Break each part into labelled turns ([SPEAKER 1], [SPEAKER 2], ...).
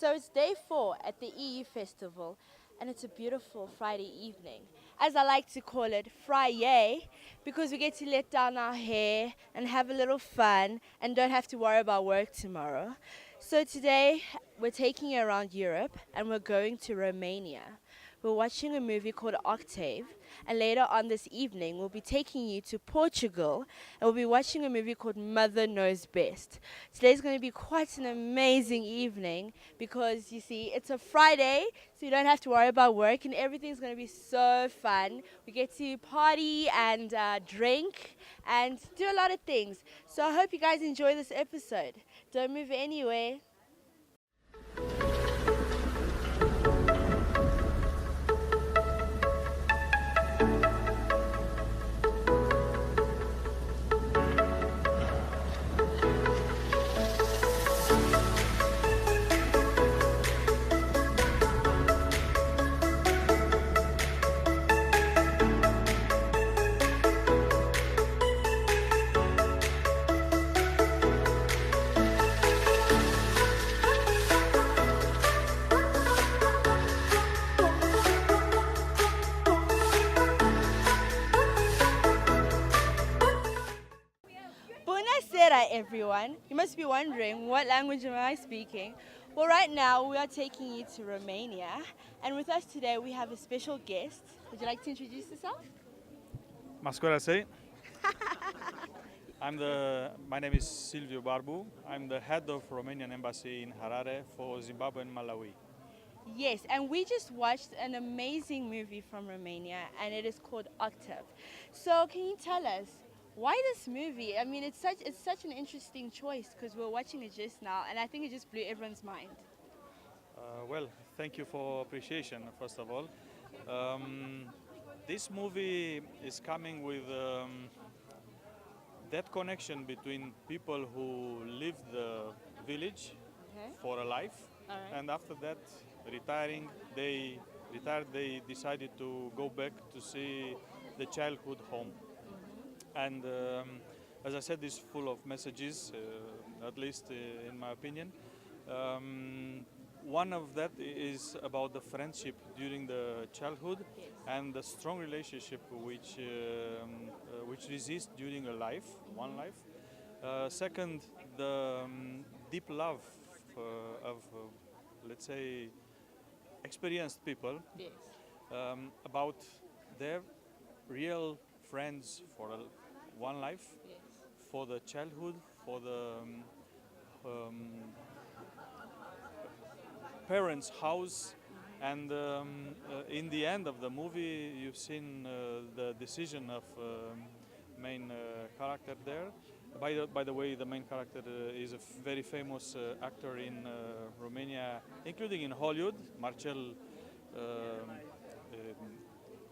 [SPEAKER 1] So it's day 4 at the EU Festival, and it's a beautiful Friday evening. As I like to call it, Friday, because we get to let down our hair and have a little fun and don't have to worry about work tomorrow. So today we're taking you around Europe and we're going to Romania. We're watching a movie called Octave, and later on this evening we'll be taking you to Portugal and we'll be watching a movie called Mother Knows Best. Today's going to be quite an amazing evening because you see it's a Friday, so you don't have to worry about work and everything's going to be so fun. We get to party and drink and do a lot of things. So I hope you guys enjoy this episode. Don't move anywhere. Buonasera, everyone. You must be wondering, what language am I speaking? Well, right now we are taking you to Romania, and with us today we have a special guest. Would you like to introduce yourself?
[SPEAKER 2] Mascoraței. My name is Silviu Barbu. I'm the head of Romanian embassy in Harare for Zimbabwe and Malawi.
[SPEAKER 1] Yes, and we just watched an amazing movie from Romania, and it is called Octave. So, can you tell us why this movie? I mean, it's such an interesting choice because we're watching it just now, and I think it just blew everyone's mind.
[SPEAKER 2] Well, thank you for appreciation, first of all. This movie is coming with that connection between people who live the village
[SPEAKER 1] Okay.
[SPEAKER 2] for a life,
[SPEAKER 1] All right.
[SPEAKER 2] and after that, they retired, they decided to go back to see the childhood home. And as I said, it's full of messages, at least in my opinion. One of that is about the friendship during the childhood
[SPEAKER 1] Yes.
[SPEAKER 2] and the strong relationship which exists during a life, one life. Second, the deep love of, let's say, experienced people
[SPEAKER 1] Yes.
[SPEAKER 2] about their real friends for one life,
[SPEAKER 1] Yes.
[SPEAKER 2] for the childhood, for the parents' house, and in the end of the movie, you've seen the decision of main character there. By the way, the main character is a very famous actor in Romania, including in Hollywood, Marcel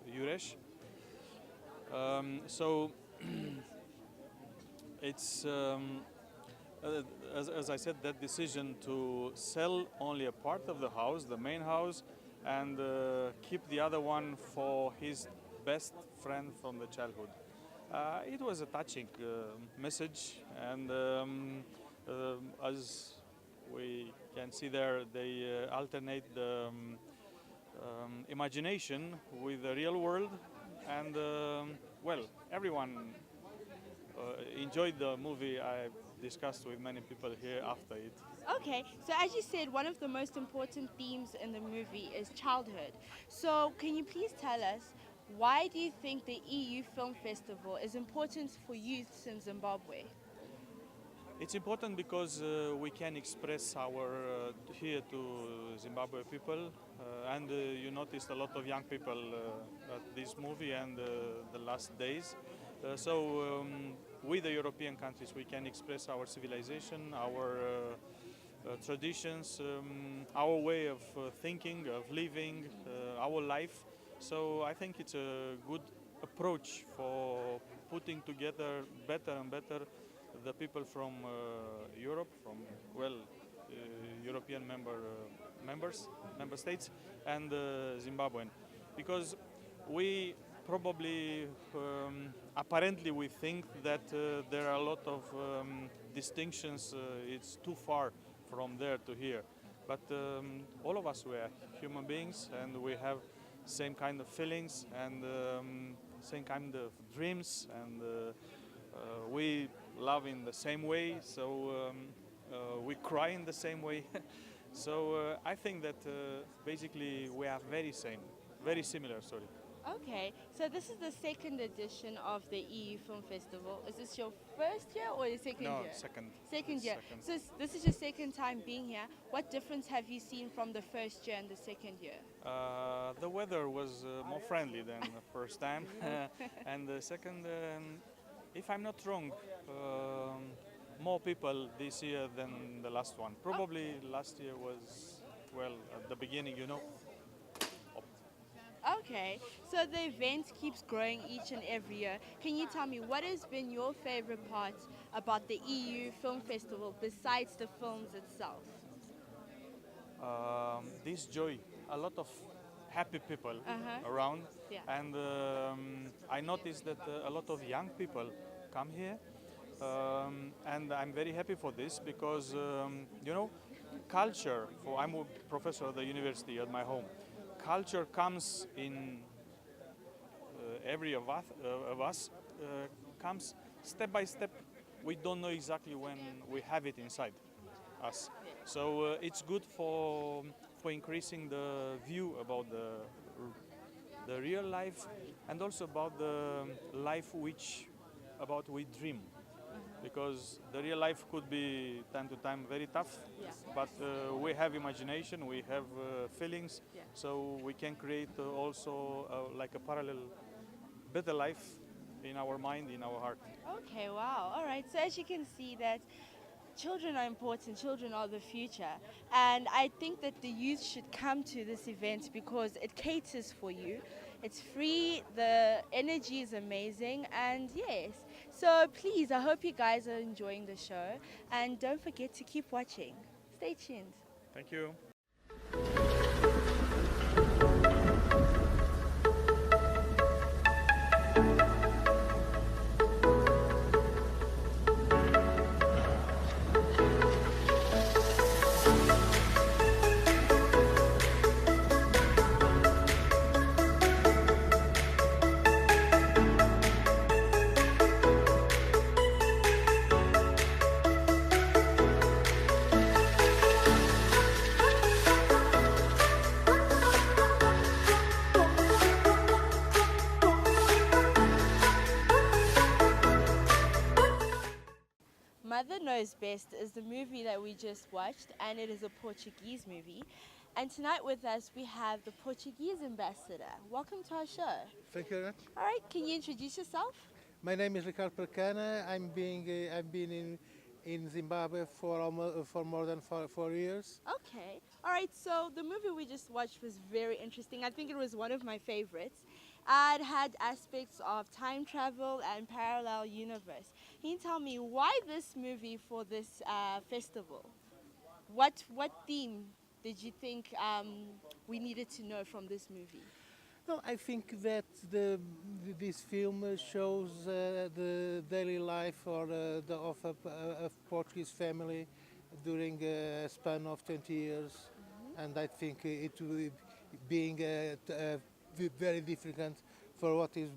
[SPEAKER 2] Iureș. So it's as I said, that decision to sell only a part of the house, the main house, and keep the other one for his best friend from the childhood. It was a touching message, and as we can see there, they alternate the imagination with the real world, and well, everyone enjoyed the movie. I discussed with many people here after it.
[SPEAKER 1] Okay, so as you said, one of the most important themes in the movie is childhood. So can you please tell us, why do you think the EU Film Festival is important for youths in Zimbabwe?
[SPEAKER 2] It's important because we can express our here to Zimbabwe people, and you noticed a lot of young people at this movie and the last days. So with the European countries, we can express our civilization, our traditions, our way of thinking, of living, our life. So I think it's a good approach for putting together better and better the people from Europe, from European member states, and Zimbabwean, because we probably apparently we think that there are a lot of distinctions. It's too far from there to here, but all of us, we are human beings, and we have same kind of feelings and same kind of dreams, and we love in the same way, so we cry in the same way. So I think that basically we are very similar. Sorry.
[SPEAKER 1] Okay, so this is the second edition of the EU Film Festival. Is this your first year or your second
[SPEAKER 2] No,
[SPEAKER 1] year?
[SPEAKER 2] second.
[SPEAKER 1] Second year.
[SPEAKER 2] Second.
[SPEAKER 1] So this is your second time being here. What difference have you seen from the first year and the second year?
[SPEAKER 2] The weather was more friendly than the first time, and the second, if I'm not wrong, more people this year than the last one. Probably last year was, well, at the beginning, you know.
[SPEAKER 1] Okay, so the event keeps growing each and every year. Can you tell me what has been your favorite part about the EU Film Festival besides the films itself?
[SPEAKER 2] This joy, a lot of happy people
[SPEAKER 1] Uh-huh.
[SPEAKER 2] around,
[SPEAKER 1] Yeah.
[SPEAKER 2] and I noticed that a lot of young people come here, and I'm very happy for this because you know, culture. I'm a professor at the university at my home. Culture comes in every of us comes step by step. We don't know exactly when we have it inside us. So it's good for increasing the view about the real life, and also about the life which about we dream, because the real life could be time to time very tough,
[SPEAKER 1] Yeah.
[SPEAKER 2] but we have imagination, we have feelings,
[SPEAKER 1] Yeah.
[SPEAKER 2] so we can create also like a parallel better life in our mind, in our heart.
[SPEAKER 1] Okay, wow. All right. So as you can see that children are important, children are the future. And I think that the youth should come to this event because it caters for you. It's free, the energy is amazing, and yes. So please, I hope you guys are enjoying the show. And don't forget to keep watching. Stay tuned.
[SPEAKER 2] Thank you.
[SPEAKER 1] Mother Knows Best is the movie that we just watched, and it is a Portuguese movie. And tonight with us, we have the Portuguese ambassador. Welcome to our show.
[SPEAKER 3] Thank you very much.
[SPEAKER 1] All right, can you introduce yourself?
[SPEAKER 3] My name is Ricardo P.Pracana. I've been in Zimbabwe for more than 4 years.
[SPEAKER 1] Okay. All right, so the movie we just watched was very interesting. I think it was one of my favorites. It had aspects of time travel and parallel universe. Can you tell me why this movie for this festival? What theme did you think we needed to know from this movie?
[SPEAKER 3] No, I think that this film shows the daily life of a Portuguese family during a span of 20 years, and I think it will being very different for what is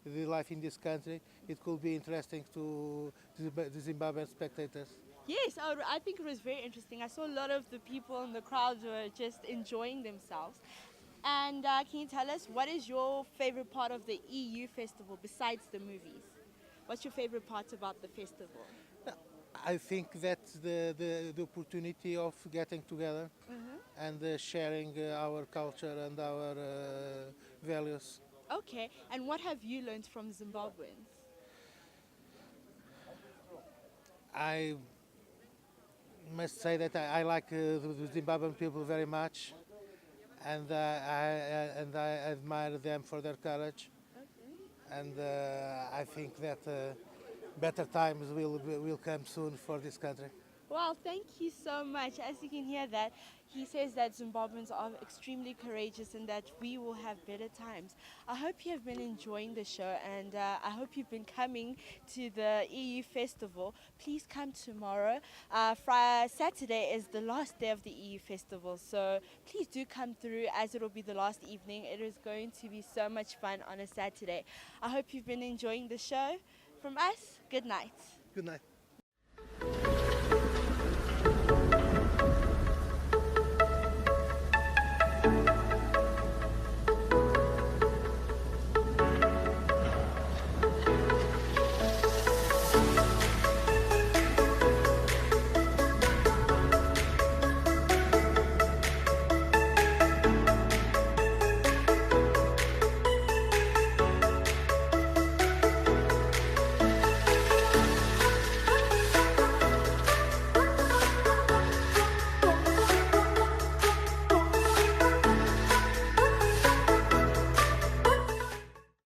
[SPEAKER 3] the life in this country. It could be interesting to the Zimbabwean spectators.
[SPEAKER 1] Yes, I think it was very interesting. I saw a lot of the people in the crowd were just enjoying themselves. And can you tell us what is your favorite part of the EU festival besides the movies? What's your favorite part about the festival?
[SPEAKER 3] I think that's the opportunity of getting together and sharing our culture and our values.
[SPEAKER 1] Okay, and what have you learned from Zimbabweans?
[SPEAKER 3] I must say that I like the Zimbabwean people very much, and I admire them for their courage. And I think that better times will come soon for this country.
[SPEAKER 1] Well, thank you so much. As you can hear that, he says that Zimbabweans are extremely courageous and that we will have better times. I hope you have been enjoying the show, and I hope you've been coming to the EU Festival. Please come tomorrow. Friday, Saturday is the last day of the EU Festival, so please do come through as it will be the last evening. It is going to be so much fun on a Saturday. I hope you've been enjoying the show. From us, good night.
[SPEAKER 3] Good night.